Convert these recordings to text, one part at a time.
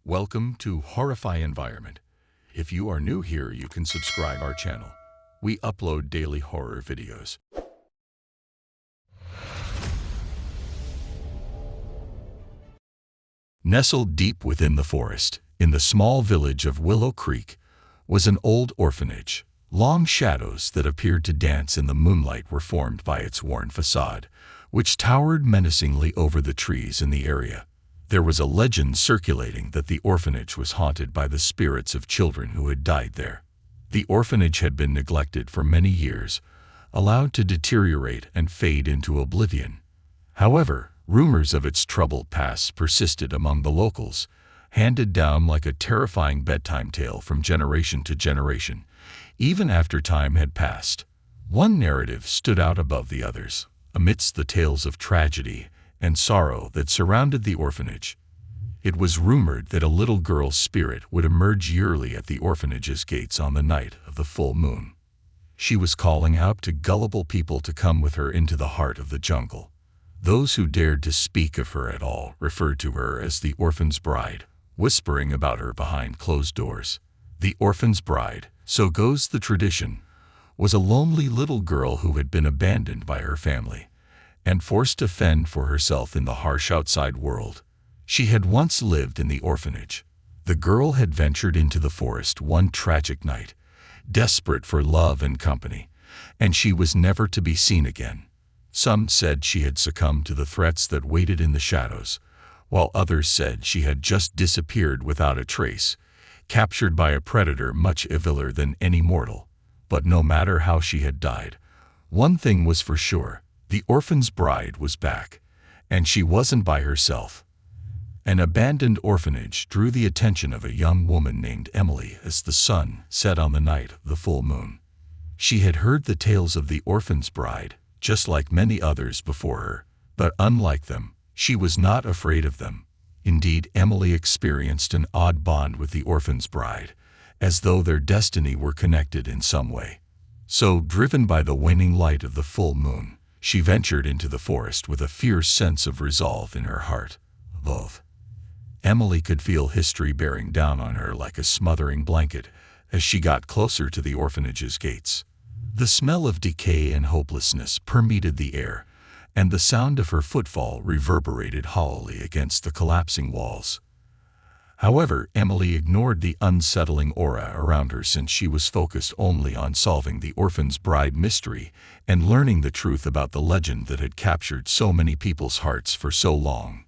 Welcome to Horrify Environment. If you are new here, you can subscribe our channel. We upload daily horror videos. Nestled deep within the forest, in the small village of Willow Creek, was an old orphanage. Long shadows that appeared to dance in the moonlight were formed by its worn facade, which towered menacingly over the trees in the area. There was a legend circulating that the orphanage was haunted by the spirits of children who had died there. The orphanage had been neglected for many years, allowed to deteriorate and fade into oblivion. However, rumors of its troubled past persisted among the locals, handed down like a terrifying bedtime tale from generation to generation, even after time had passed. One narrative stood out above the others, amidst the tales of tragedy and sorrow that surrounded the orphanage. It was rumored that a little girl's spirit would emerge yearly at the orphanage's gates on the night of the full moon. She was calling out to gullible people to come with her into the heart of the jungle. Those who dared to speak of her at all referred to her as the orphan's bride, whispering about her behind closed doors. The orphan's bride, so goes the tradition, was a lonely little girl who had been abandoned by her family and forced to fend for herself in the harsh outside world. She had once lived in the orphanage. The girl had ventured into the forest one tragic night, desperate for love and company, and she was never to be seen again. Some said she had succumbed to the threats that waited in the shadows, while others said she had just disappeared without a trace, captured by a predator much eviler than any mortal. But no matter how she had died, one thing was for sure: the orphan's bride was back, and she wasn't by herself. An abandoned orphanage drew the attention of a young woman named Emily as the sun set on the night of the full moon. She had heard the tales of the orphan's bride, just like many others before her, but unlike them, she was not afraid of them. Indeed, Emily experienced an odd bond with the orphan's bride, as though their destiny were connected in some way. So, driven by the waning light of the full moon, she ventured into the forest with a fierce sense of resolve in her heart. Both. Emily could feel history bearing down on her like a smothering blanket as she got closer to the orphanage's gates. The smell of decay and hopelessness permeated the air, and the sound of her footfall reverberated hollowly against the collapsing walls. However, Emily ignored the unsettling aura around her, since she was focused only on solving the orphan's bride mystery and learning the truth about the legend that had captured so many people's hearts for so long.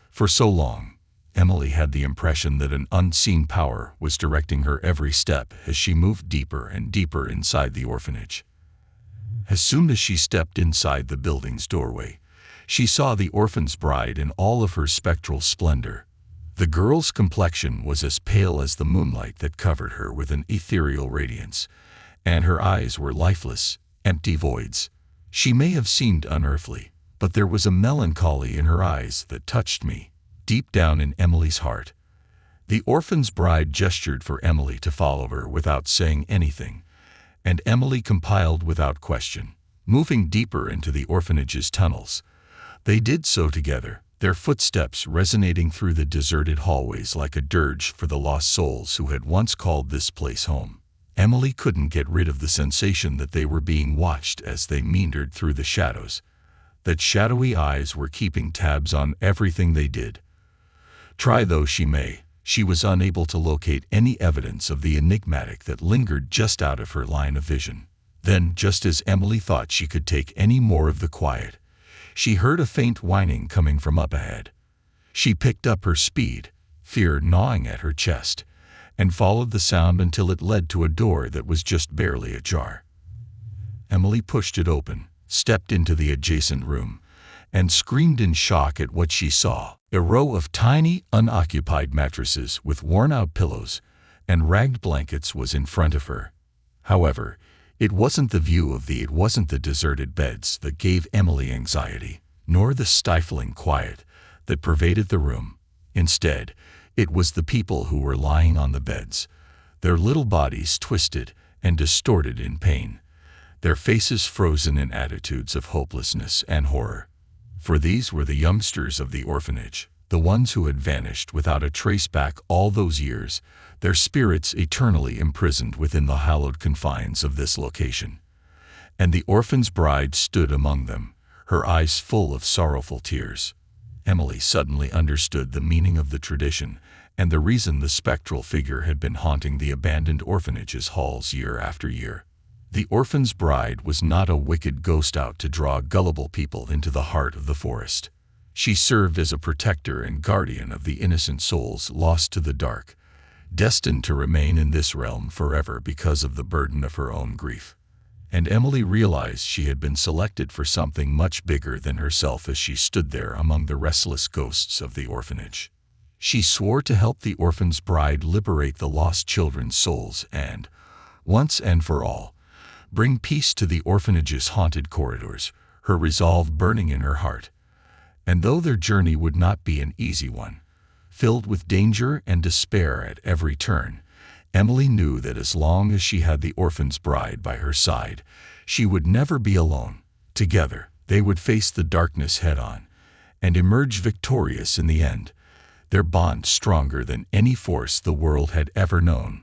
For so long, Emily had the impression that an unseen power was directing her every step as she moved deeper and deeper inside the orphanage. As soon as she stepped inside the building's doorway, she saw the orphan's bride in all of her spectral splendor. The girl's complexion was as pale as the moonlight that covered her with an ethereal radiance, and her eyes were lifeless, empty voids. She may have seemed unearthly, but there was a melancholy in her eyes that touched me, deep down in Emily's heart. The orphan's bride gestured for Emily to follow her without saying anything, and Emily complied without question. Moving deeper into the orphanage's tunnels, they did so together, their footsteps resonating through the deserted hallways like a dirge for the lost souls who had once called this place home. Emily couldn't get rid of the sensation that they were being watched as they meandered through the shadows, that shadowy eyes were keeping tabs on everything they did. Try though she may, she was unable to locate any evidence of the enigmatic that lingered just out of her line of vision. Then, just as Emily thought she could take any more of the quiet, she heard a faint whining coming from up ahead. She picked up her speed, fear gnawing at her chest, and followed the sound until it led to a door that was just barely ajar. Emily pushed it open, stepped into the adjacent room, and screamed in shock at what she saw. A row of tiny, unoccupied mattresses with worn-out pillows and ragged blankets was in front of her. However, it wasn't the deserted beds that gave Emily anxiety, nor the stifling quiet that pervaded the room. Instead, it was the people who were lying on the beds, their little bodies twisted and distorted in pain, their faces frozen in attitudes of hopelessness and horror. For these were the youngsters of the orphanage, the ones who had vanished without a trace back all those years, their spirits eternally imprisoned within the hallowed confines of this location. And the orphan's bride stood among them, her eyes full of sorrowful tears. Emily suddenly understood the meaning of the tradition and the reason the spectral figure had been haunting the abandoned orphanage's halls year after year. The orphan's bride was not a wicked ghost out to draw gullible people into the heart of the forest. She served as a protector and guardian of the innocent souls lost to the dark, destined to remain in this realm forever because of the burden of her own grief. And Emily realized she had been selected for something much bigger than herself as she stood there among the restless ghosts of the orphanage. She swore to help the orphan's bride liberate the lost children's souls and, once and for all, bring peace to the orphanage's haunted corridors, her resolve burning in her heart. And though their journey would not be an easy one, filled with danger and despair at every turn, Emily knew that as long as she had the orphan's bride by her side, she would never be alone. Together, they would face the darkness head-on and emerge victorious in the end, their bond stronger than any force the world had ever known.